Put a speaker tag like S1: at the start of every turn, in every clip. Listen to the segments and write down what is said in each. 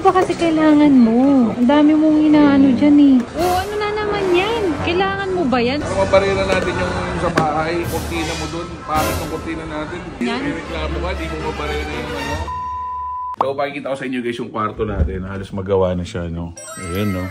S1: ba kasi kailangan mo? Ang dami mong inaano dyan eh. Oo, ano na naman yan? Kailangan mo ba yan?
S2: Ano mabarera natin yung sa bahay, kurtina mo dun, pangit ng kurtina natin.
S1: Yan?
S2: May reklamo ka, di mo mabarera yung ano. So, pakikita ko sa inyo guys yung kwarto natin. Halos magawa na siya, no? Ayan, no?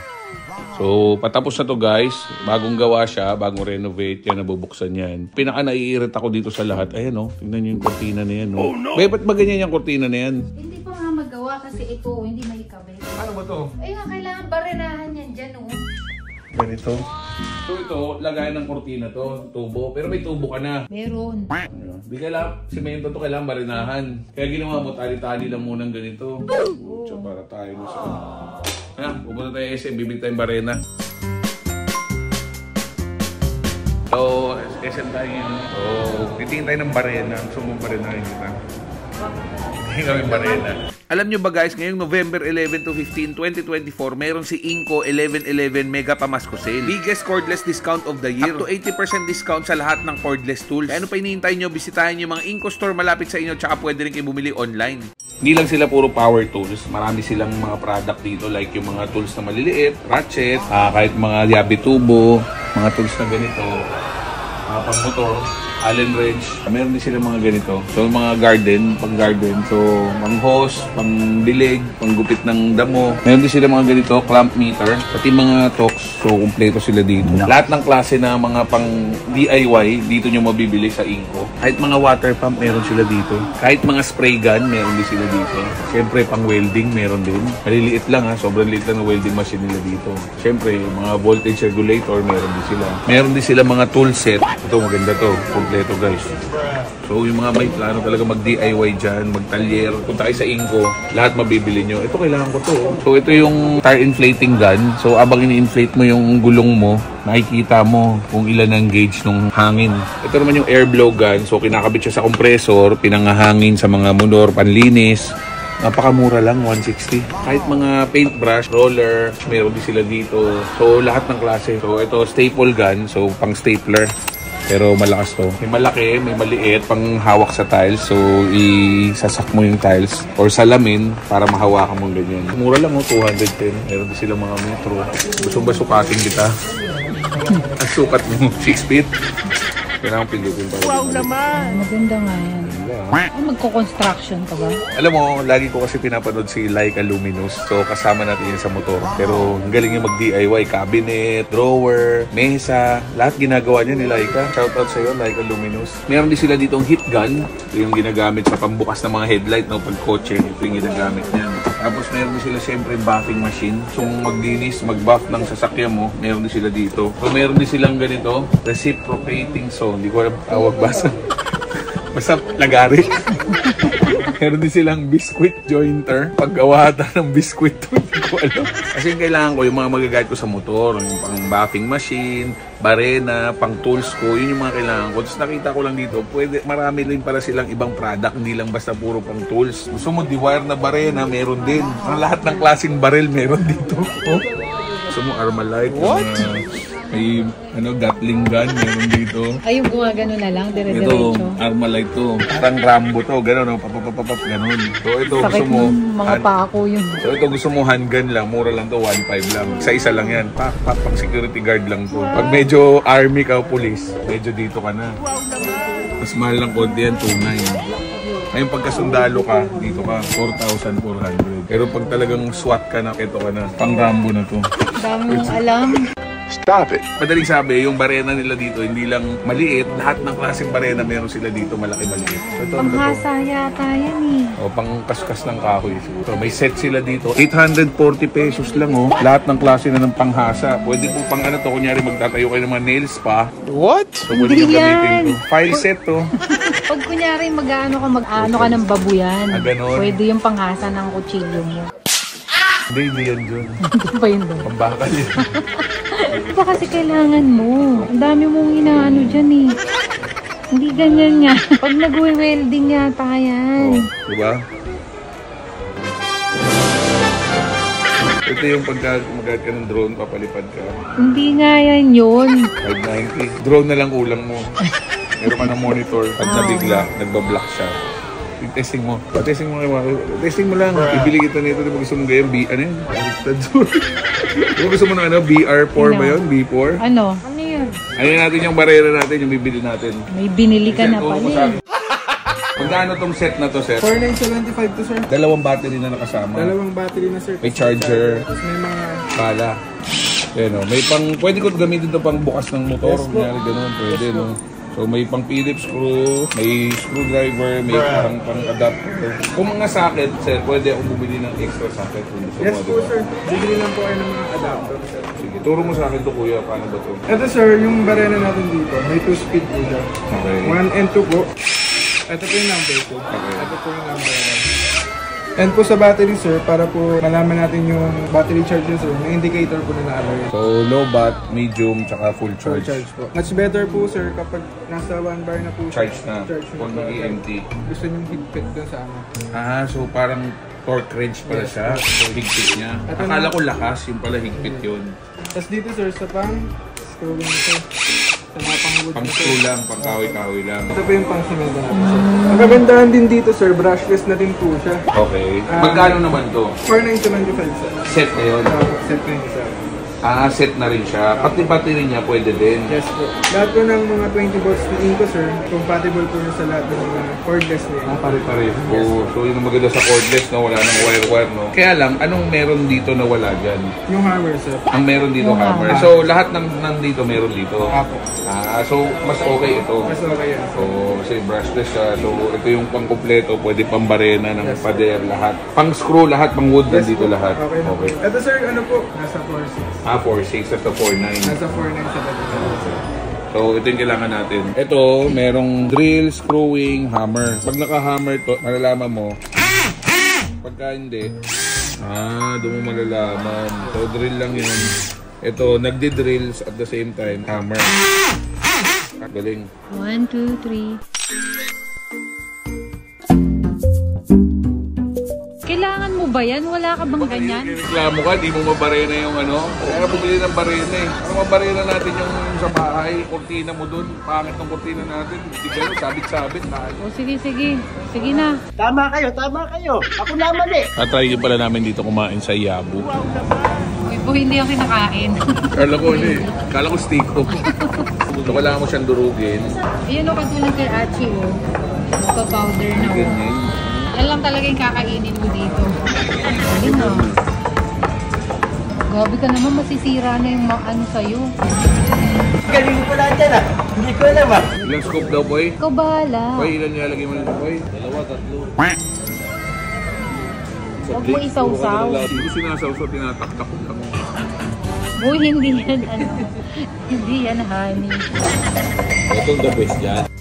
S2: So, patapos na to guys. Bagong gawa siya, bagong renovate. Yan, nabubuksan yan. Pinaka naiirit ako dito sa lahat. Ayan, no? Tingnan nyo yung kurtina na yan, no? Oh, no! Ba't ba ganyan yung kurtina na yan?
S1: Hindi pa nga magawa kasi ito, hindi maikabit.
S2: Ano ba to?
S1: Ayun, kailangan barerahan yan dyan, no?
S2: Ganito. So ito, lagayan ng kurtina to, tubo. Pero may tubo ka na.
S1: Meron.
S2: Di kailangan, simento to kailangan marinahan. Kaya ginawa mo, tali-tali lang munang ganito. So, para tayo sa pupunta tayo SM, bibili tayong barena. So, SM tayo ngayon. So, titingin tayo ng barena. Gusto mong barenahin kita. Titingin kami barena. Alam nyo ba guys, ngayong November 11 to 15, 2024, meron si Inco 1111 Mega Pamasko Sale. Biggest cordless discount of the year. Up to 80% discount sa lahat ng cordless tools. Kaya ano pa hinihintay nyo, bisitahin nyo mga Inco store malapit sa inyo, tsaka pwede rin kayo bumili online. Hindi lang sila puro power tools. Marami silang mga product dito like yung mga tools na maliliit, ratchet, kahit mga yabi tubo, mga tools na ganito, pang motor, Allen wrench. Meron din sila mga ganito. So, mga pang garden. So, pang hose, pang dilig, pang gupit ng damo. Meron din sila mga ganito, clamp meter. Pati mga tools. So, kumpleto sila dito. Lahat ng klase na mga pang DIY, dito nyo mabibili sa Inco. Kahit mga water pump, meron sila dito. Kahit mga spray gun, meron din sila dito. Siyempre, pang welding, meron din. Maliliit lang ha. Sobrang liit lang ng welding machine nila dito. Siyempre, mga voltage regulator, meron din sila. Meron din sila mga tool set. Ito, maganda to. Ito guys. So yung mga may plano talaga mag-DIY dyan, mag-talyer, punta kayo sa Inco, lahat mabibili nyo. Ito kailangan ko to. So ito yung tire inflating gun. So abang ini-inflate mo yung gulong mo, nakikita mo kung ilan ang gauge ng hangin. Ito naman yung air blow gun. So kinakabit siya sa compressor, pinangahangin sa mga motor, panlinis. Napakamura lang, 160. Kahit mga paintbrush, roller, meron din sila dito. So lahat ng klase. So ito staple gun, so pang stapler. Pero malakas to. May malaki, may maliit, pang hawak sa tiles. So, isasak mo yung tiles or salamin para mahawakan mo ganyan. Mura lang, 210. Meron din silang mga metro. Gusto ba sukatin kita? Ang sukat mo, 6 feet. Kailangan pindutin para. Wow naman! Maganda nga yan. Magko-construction ka ba? Alam mo, lagi ko kasi pinapanood si Laika Luminous. So, kasama natin yan sa motor. Pero, ang galing yung mag-DIY. Cabinet, drawer, mesa. Lahat ginagawa niya ni Laika. Shoutout sa'yo, Laika Luminous. Meron din sila ditong heat gun. Ito yung ginagamit sa pambukas ng mga headlight, no? Pag kotse, ito yung ginagamit niya. Tapos, meron din sila siyempre buffing machine. So, maglinis, mag-buff ng sasakyan mo, meron din sila dito. So, meron din silang ganito, reciprocating saw. Hindi ko alam tawag basa. Basta lagari. Meron din silang biscuit jointer. Paggawa ng biscuit to, hindi ko alam. Kasi yung kailangan ko, yung mga magagamit ko sa motor, yung pang buffing machine, barena, pang tools ko, yun yung mga kailangan ko. Tapos nakita ko lang dito, marami rin para silang ibang product, hindi lang basta puro pang tools. Gusto mo, D-wire na barena, meron din. Ang lahat ng klaseng barrel, meron dito. Oh. Gusto mo, Armalite. What? May Gatling gun, meron dito. Ay, yung gumagano na lang, dire-diretso. Ito, Armalite to. Parang Rambo to, gano'n, papapapapap, gano'n. So ito, sakit gusto mo, mga pako yun. So ito, gusto mo handgun lang, mura lang to, 1.5 lang. Isa lang yan, pang security guard lang to. Pag medyo army ka o police, medyo dito ka na. Mas mahal lang konti yan, 2.9. Ngayon pagkasundalo ka, dito ka, 4,400. Pero pag talagang SWAT ka na, ito ka na, pang Rambo na to. Dami mong alam. Stop it! Madaling sabi, yung barena nila dito, hindi lang maliit. Lahat ng klaseng barena meron sila dito, malaki-maliit. So, panghasa yata yan eh. O, pang kaskas ng kahoy. So, may set sila dito. 840 pesos lang oh. Lahat ng klase na ng panghasa. Pwede po pang ano to, kunyari magtatayo kayo ng mga nails pa. What? So, pwede nyo gamitin to. File set to. Pag kunyari mag-ano ka ng babuyan. Pwede yung panghasa ng kutsilyo mo. Hindi yan dyan. Hindi pa yun doon. Pambakal yun. Ano ba kasi kailangan mo? Ang dami mong inaano dyan eh. Hindi ganyan nga. Pag nag-welding yata yan. Oh, diba? Ito yung pagka mag-add ka ng drone, papalipad ka. Hindi nga yan yun. 590. Drone na lang ulang mo. Meron ka ng monitor. Pag nabigla, nagbablock siya. Testing mo. Testing mo kayo. Testing mo lang. Ibili kita nito. Di ba gusto mong ganyan? Ano yun? Di ba gusto mo na ano? BR4 ba yun? B4?
S1: Ano? Ano yun?
S2: Ayun natin yung barera natin, yung bibili natin.
S1: May binili ka na pala.
S2: Magkano tong set na to, sir?
S3: 4,975 to, sir.
S2: Dalawang battery na nakasama.
S3: Dalawang battery na, sir.
S2: May charger.
S3: Tapos may mga...
S2: Pala. Yan o. May pang... Pwede ko gamitin ito pang bukas ng motor.
S3: Yes, po.
S2: Kunyari ganun. Pwede, no? So may pang Phillips screw, may screwdriver, may pang adapter. Kung mga socket, sir, pwede akong bumili ng extra socket kung gusto
S3: Yes
S2: mo,
S3: po,
S2: diba?
S3: sir. Bibili lang po kayo ng mga adapter, sir.
S2: Sige, turo mo sa akin to, kuya. Paano ba to?
S3: Ito, sir, yung barena natin dito. May 2-speed po siya.
S2: Okay.
S3: 1 and 2 po. Ito po yung number 2.
S2: Okay.
S3: Ito po yung number 1. And po sa battery, sir, para po malaman natin yung battery charge niya, sir, may indicator po na na-alert.
S2: So, low bat, medium, tsaka full
S3: Full
S2: charge.
S3: charge po. Much better po, sir, kapag nasa 1 bar na po siya.
S2: Charge na. Kung nag-empty.
S3: Gusto niyong higpit dun sa ano.
S2: Ah, so parang torque wrench pala siya. So, higpit niya.
S3: Ito
S2: Akala
S3: na.
S2: ko lakas, yung pala higpit yun.
S3: Tapos dito, sir, sa screwing sir. Sa mga pang-wood.
S2: Pang screw lang, pang kahoy-kahoy lang.
S3: Ito po yung pang-semento natin, sir. Ang kagandahan din dito, sir, brushless na din po siya.
S2: Okay. Magkano naman to?
S3: 4,975, sir.
S2: Set na yun.
S3: Set na yun, sir.
S2: Ah, set na rin siya. Pati battery niya pwede din.
S3: Yes po. Lahat po ng mga 20 volts na Inco, sir, compatible po yun sa lahat ng mga cordless na yun.
S2: Ah, pare-pare. So, yun ang maganda sa cordless, no? Wala nang wire-wire, no? Kaya lang, anong meron dito na wala dyan?
S3: Yung hammer, sir.
S2: Ang meron dito,
S1: Yung
S2: hammer.
S1: hammer.
S2: So, lahat ng nandito meron dito.
S3: Apo.
S2: Ah, so, mas okay ito.
S3: Mas okay yan.
S2: So, kasi brushless siya. So, ito yung pang-kompleto. Pwede pang barena ng pader, lahat. Pang-screw, lahat. Pang-wood, nandito
S3: po.
S2: lahat.
S3: Okay.
S2: Okay.
S3: Ito, sir, ano po? Nasa 4.6.
S2: Ah, 4.6 at 4.9.
S3: Nasa 4,975, sir.
S2: So, ito yung kailangan natin. Ito, merong drill, screwing, hammer. Pag naka-hammer to, malalaman mo. Pagka hindi, doon mo malalaman. So, drill lang yun. Ito, nagdi-drills at the same time, hammer. Galing.
S1: 1, 2, 3. Kailangan mo ba yan? Wala ka bang ganyan?
S2: Reklamo ka, di mo mabarena yung ano. Kaya bumili ng barena eh. Ano mabarena natin yung sa bahay, kortina mo dun. Pangit ng kortina natin. Hindi kayo, sabit-sabit.
S1: O sige, sige. Sige na.
S4: Tama kayo, tama kayo. Ako naman eh.
S2: Natry din pala namin dito kumain sa Yabu.
S1: Uy, po, hindi ako kinakain.
S2: Kala ko ano eh. Kala ko steak ko. So, kailangan mo siyang durugin.
S1: Ayan o, katulad kay Achi o. Magpa-powder na o.
S2: Ganyan.
S1: Yan lang talaga yung kakainin mo dito. Ayun o. Gabi ka naman, masisira na yung ano sa'yo.
S4: Galing ko pala dyan ah. Hindi ko alam ah.
S2: Ilang scoop daw, boy?
S1: Ikaw bahala.
S2: Boy, ilan nilalagay mo nito, boy? 2, 3.
S1: Huwag mo isawsaw.
S2: Hindi sinasawsaw, tinataktak ko lang.
S1: Uy, hindi yan ano. Hindi yan honey.
S2: Ito the best yan.